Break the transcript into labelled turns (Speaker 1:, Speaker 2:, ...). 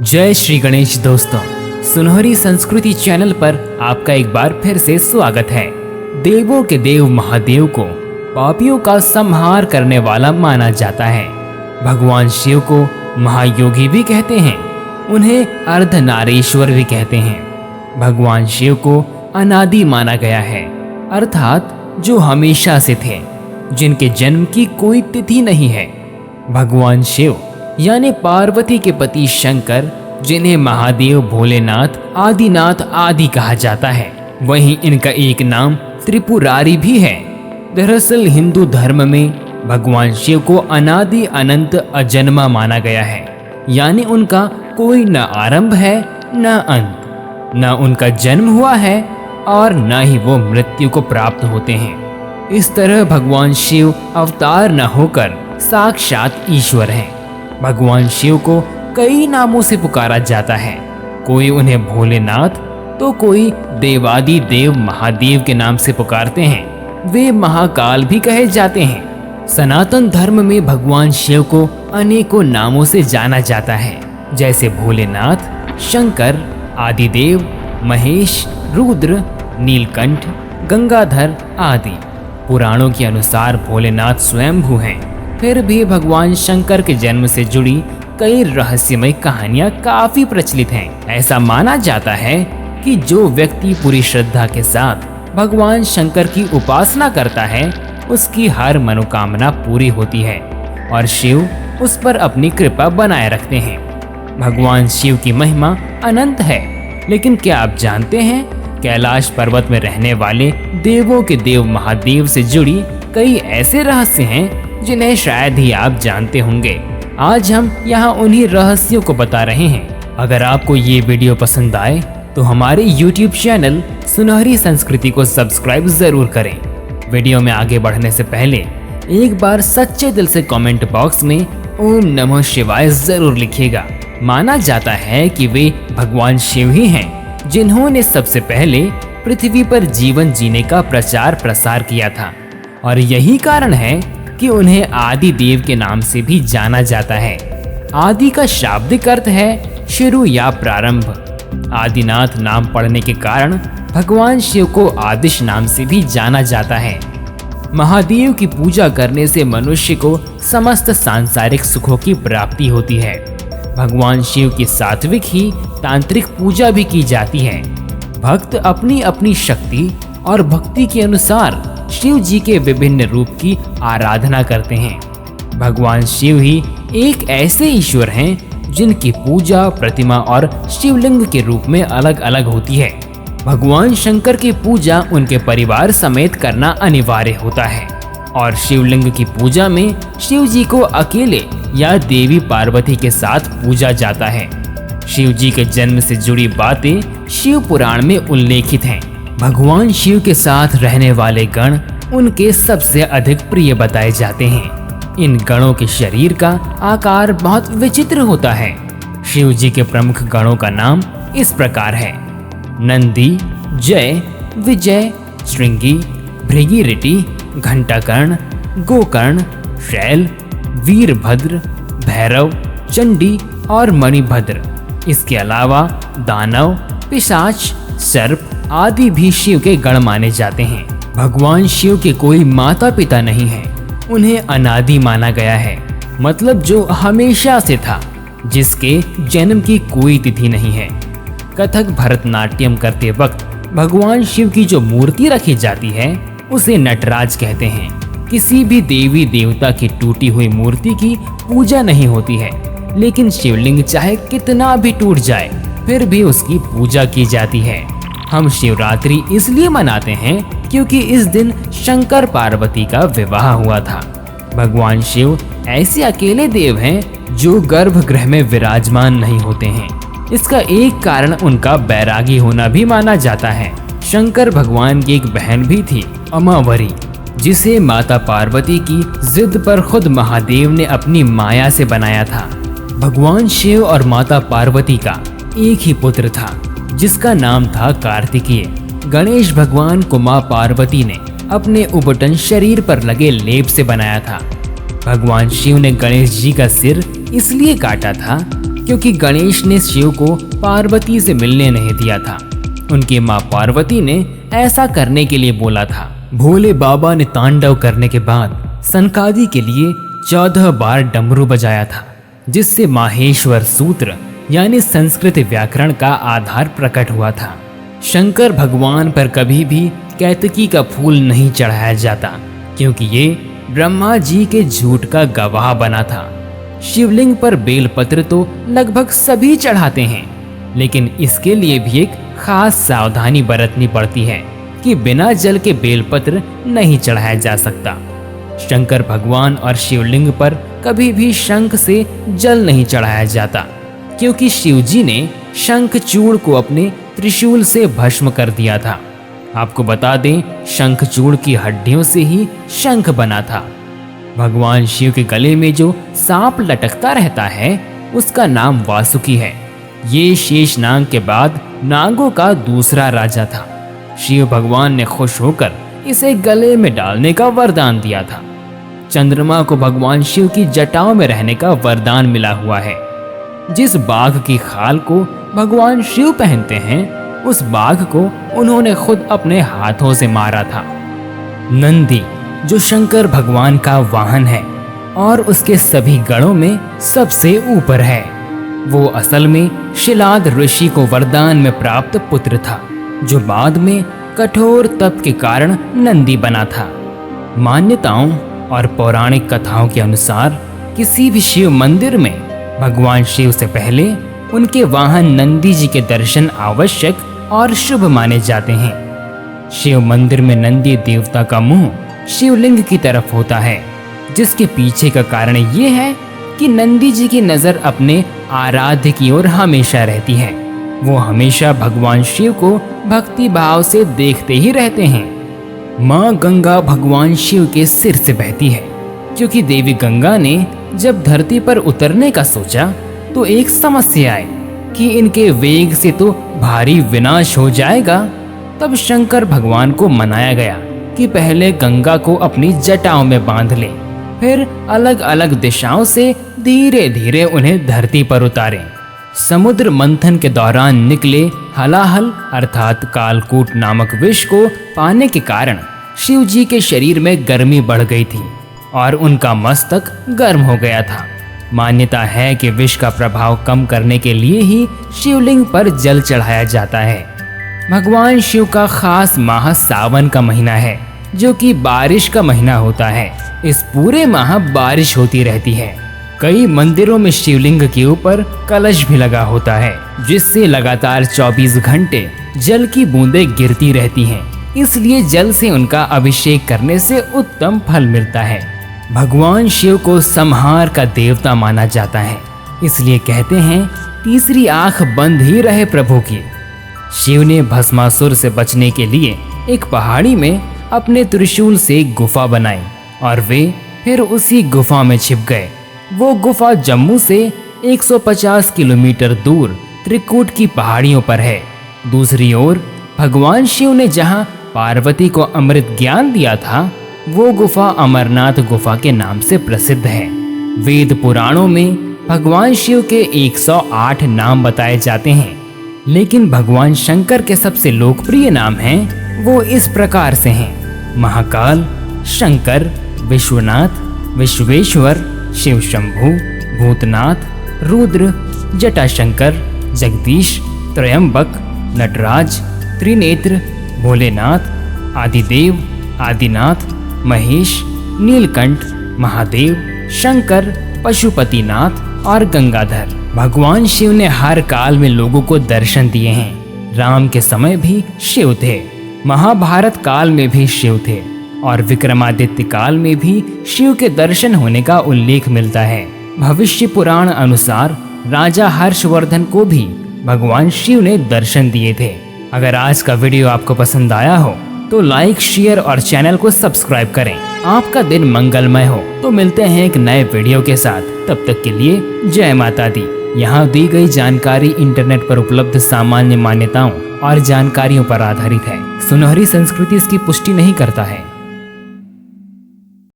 Speaker 1: जय श्री गणेश दोस्तों, सुनहरी संस्कृति चैनल पर आपका एक बार फिर से स्वागत है। देवों के देव महादेव को पापियों का संहार करने वाला माना जाता है। भगवान शिव को महायोगी भी कहते हैं, उन्हें अर्धनारीश्वर भी कहते हैं। भगवान शिव को अनादि माना गया है, अर्थात जो हमेशा से थे, जिनके जन्म की कोई तिथि नहीं है। भगवान शिव यानी पार्वती के पति शंकर, जिन्हें महादेव, भोलेनाथ, आदिनाथ आदि कहा जाता है, वहीं इनका एक नाम त्रिपुरारी भी है। दरअसल हिंदू धर्म में भगवान शिव को अनादि अनंत अजन्मा माना गया है, यानी उनका कोई न आरंभ है न अंत, न उनका जन्म हुआ है और न ही वो मृत्यु को प्राप्त होते हैं। इस तरह भगवान शिव अवतार न होकर साक्षात ईश्वर हैं। भगवान शिव को कई नामों से पुकारा जाता है। कोई उन्हें भोलेनाथ तो कोई देवादि देव महादेव के नाम से पुकारते हैं। वे महाकाल भी कहे जाते हैं। सनातन धर्म में भगवान शिव को अनेकों नामों से जाना जाता है, जैसे भोलेनाथ, शंकर, आदिदेव, महेश, रुद्र, नीलकंठ, गंगाधर आदि। पुराणों के अनुसार भोलेनाथ स्वयंभू हैं। फिर भी भगवान शंकर के जन्म से जुड़ी कई रहस्यमय कहानियां काफी प्रचलित हैं। ऐसा माना जाता है कि जो व्यक्ति पूरी श्रद्धा के साथ भगवान शंकर की उपासना करता है, उसकी हर मनोकामना पूरी होती है और शिव उस पर अपनी कृपा बनाए रखते हैं। भगवान शिव की महिमा अनंत है, लेकिन क्या आप जानते हैं, कैलाश पर्वत में रहने वाले देवों के देव महादेव से जुड़ी कई ऐसे रहस्य हैं जिन्हें शायद ही आप जानते होंगे। आज हम यहाँ उन्हीं रहस्यों को बता रहे हैं। अगर आपको ये वीडियो पसंद आए तो हमारे YouTube चैनल सुनहरी संस्कृति को सब्सक्राइब जरूर करें। वीडियो में आगे बढ़ने से पहले एक बार सच्चे दिल से कमेंट बॉक्स में ओम नमः शिवाय जरूर लिखिएगा। माना जाता है कि वे भगवान शिव ही हैं जिन्होंने सबसे पहले पृथ्वी पर जीवन जीने का प्रचार प्रसार किया था, और यही कारण है कि उन्हें आदि देव के नाम से भी जाना जाता है। आदि का शाब्दिक अर्थ है शुरू या प्रारंभ। आदिनाथ नाम पड़ने के कारण भगवान शिव को आदिश नाम से भी जाना जाता है। महादेव की पूजा करने से मनुष्य को समस्त सांसारिक सुखों की प्राप्ति होती है। भगवान शिव की सात्विक ही तांत्रिक पूजा भी की जाती है। भक्त अपनी अपनी शक्ति और भक्ति के अनुसार शिव जी के विभिन्न रूप की आराधना करते हैं। भगवान शिव ही एक ऐसे ईश्वर हैं जिनकी पूजा प्रतिमा और शिवलिंग के रूप में अलग अलग होती है। भगवान शंकर की पूजा उनके परिवार समेत करना अनिवार्य होता है, और शिवलिंग की पूजा में शिव जी को अकेले या देवी पार्वती के साथ पूजा जाता है। शिव जी के जन्म से जुड़ी बातें शिव पुराण में उल्लेखित हैं। भगवान शिव के साथ रहने वाले गण उनके सबसे अधिक प्रिय बताए जाते हैं। इन गणों के शरीर का आकार बहुत विचित्र होता है। शिव जी के प्रमुख गणों का नाम इस प्रकार है: नंदी, जय, विजय, श्रृंगी, भृगिरिटी, घंटाकर्ण, गोकर्ण, शैल, वीरभद्र, भैरव, चंडी और मणिभद्र। इसके अलावा दानव, पिशाच, सर्प आदि भी शिव के गण माने जाते हैं। भगवान शिव के कोई माता पिता नहीं है, उन्हें अनादि माना गया है, मतलब जो हमेशा से था, जिसके जन्म की कोई तिथि नहीं है। कथक भरतनाट्यम करते वक्त भगवान शिव की जो मूर्ति रखी जाती है, उसे नटराज कहते हैं। किसी भी देवी देवता की टूटी हुई मूर्ति की पूजा नहीं होती है, लेकिन शिवलिंग चाहे कितना भी टूट जाए, फिर भी उसकी पूजा की जाती है। हम शिवरात्रि इसलिए मनाते हैं क्योंकि इस दिन शंकर पार्वती का विवाह हुआ था। भगवान शिव ऐसे अकेले देव हैं जो गर्भगृह में विराजमान नहीं होते हैं। इसका एक कारण उनका बैरागी होना भी माना जाता है। शंकर भगवान की एक बहन भी थी, अमावरी, जिसे माता पार्वती की जिद पर खुद महादेव ने अपनी माया से बनाया था। भगवान शिव और माता पार्वती का एक ही पुत्र था, जिसका नाम था कार्तिकेय। गणेश भगवान को मां पार्वती ने अपने उबटन शरीर पर लगे लेप से बनाया था। भगवान शिव ने गणेश जी का सिर इसलिए काटा था क्योंकि गणेश ने शिव को पार्वती से मिलने नहीं दिया था। उनकी माँ पार्वती ने ऐसा करने के लिए बोला था। भोले बाबा ने तांडव करने के बाद सनकादि के लिए 14 बार डमरू बजाया था, जिससे माहेश्वर सूत्र यानी संस्कृत व्याकरण का आधार प्रकट हुआ था। शंकर भगवान पर कभी भी कैतकी का फूल नहीं चढ़ाया जाता, क्योंकि ये ब्रह्मा जी के झूठ का गवाह बना था। शिवलिंग पर बेलपत्र तो लगभग सभी चढ़ाते हैं, लेकिन इसके लिए भी एक खास सावधानी बरतनी पड़ती है कि बिना जल के बेलपत्र नहीं चढ़ाया जा सकता। शंकर भगवान और शिवलिंग पर कभी भी शंख से जल नहीं चढ़ाया जाता, क्योंकि शिवजी ने शंखचूड़ को अपने त्रिशूल से भस्म कर दिया था। आपको बता दें, शंखचूड़ की हड्डियों से ही शंख बना था। भगवान शिव के गले में जो सांप लटकता रहता है, उसका नाम वासुकी है। ये शेषनाग के बाद नागों का दूसरा राजा था। शिव भगवान ने खुश होकर इसे गले में डालने का वरदान दिया था। चंद्रमा को भगवान शिव की जटाओं में रहने का वरदान मिला हुआ है। जिस बाघ की खाल को भगवान शिव पहनते हैं, उस बाघ को उन्होंने खुद अपने हाथों से मारा था। नंदी, जो शंकर भगवान का वाहन है और उसके सभी गणों में सबसे ऊपर है, वो असल में शिलाद ऋषि को वरदान में प्राप्त पुत्र था, जो बाद में कठोर तप के कारण नंदी बना था। मान्यताओं और पौराणिक कथाओं के अनुसार किसी भी शिव मंदिर में भगवान शिव से पहले उनके वाहन नंदी जी के दर्शन आवश्यक और शुभ माने जाते हैं। शिव मंदिर में नंदी देवता का मुंह शिवलिंग की तरफ होता है, जिसके पीछे का कारण ये है कि नंदी जी की नजर अपने आराध्य की ओर हमेशा रहती है। वो हमेशा भगवान शिव को भक्ति भाव से देखते ही रहते हैं। माँ गंगा भगवान शिव के सिर से बहती है, क्योंकि देवी गंगा ने जब धरती पर उतरने का सोचा तो एक समस्या आई कि इनके वेग से तो भारी विनाश हो जाएगा। तब शंकर भगवान को मनाया गया कि पहले गंगा को अपनी जटाओं में बांध ले, फिर अलग अलग दिशाओं से धीरे धीरे उन्हें धरती पर उतारें। समुद्र मंथन के दौरान निकले हलाहल अर्थात कालकूट नामक विष को पाने के कारण शिव जी के शरीर में गर्मी बढ़ गई थी और उनका मस्तक गर्म हो गया था। मान्यता है कि विष का प्रभाव कम करने के लिए ही शिवलिंग पर जल चढ़ाया जाता है। भगवान शिव का खास माह सावन का महीना है, जो कि बारिश का महीना होता है। इस पूरे माह बारिश होती रहती है। कई मंदिरों में शिवलिंग के ऊपर कलश भी लगा होता है, जिससे लगातार 24 घंटे जल की बूंदें गिरती रहती हैं। इसलिए जल से उनका अभिषेक करने से उत्तम फल मिलता है। भगवान शिव को संहार का देवता माना जाता है, इसलिए कहते हैं तीसरी आंख बंद ही रहे प्रभु की। शिव ने भस्मासुर से बचने के लिए एक पहाड़ी में अपने त्रिशूल से एक गुफा बनाई और वे फिर उसी गुफा में छिप गए। वो गुफा जम्मू से 150 किलोमीटर दूर त्रिकूट की पहाड़ियों पर है। दूसरी ओर भगवान शिव ने जहाँ पार्वती को अमृत ज्ञान दिया था, वो गुफा अमरनाथ गुफा के नाम से प्रसिद्ध है। वेद पुराणों में भगवान शिव के 108 नाम बताए जाते हैं, लेकिन भगवान शंकर के सबसे लोकप्रिय नाम हैं वो इस प्रकार से हैं: महाकाल, शंकर, विश्वनाथ, विश्वेश्वर, शिव शंभु, भूतनाथ, रुद्र, जटाशंकर, जगदीश, त्रयंबक, नटराज, त्रिनेत्र, भोलेनाथ, आदिदेव, आदिनाथ, महेश, नीलकंठ, महादेव, शंकर, पशुपतिनाथ और गंगाधर। भगवान शिव ने हर काल में लोगों को दर्शन दिए हैं। राम के समय भी शिव थे, महाभारत काल में भी शिव थे और विक्रमादित्य काल में भी शिव के दर्शन होने का उल्लेख मिलता है। भविष्य पुराण अनुसार राजा हर्षवर्धन को भी भगवान शिव ने दर्शन दिए थे। अगर आज का वीडियो आपको पसंद आया हो तो लाइक, शेयर और चैनल को सब्सक्राइब करें। आपका दिन मंगलमय हो। तो मिलते हैं एक नए वीडियो के साथ, तब तक के लिए जय माता दी। यहाँ दी गई जानकारी इंटरनेट पर उपलब्ध सामान्य मान्यताओं और जानकारियों पर आधारित है। सुनहरी संस्कृति इसकी पुष्टि नहीं करता है।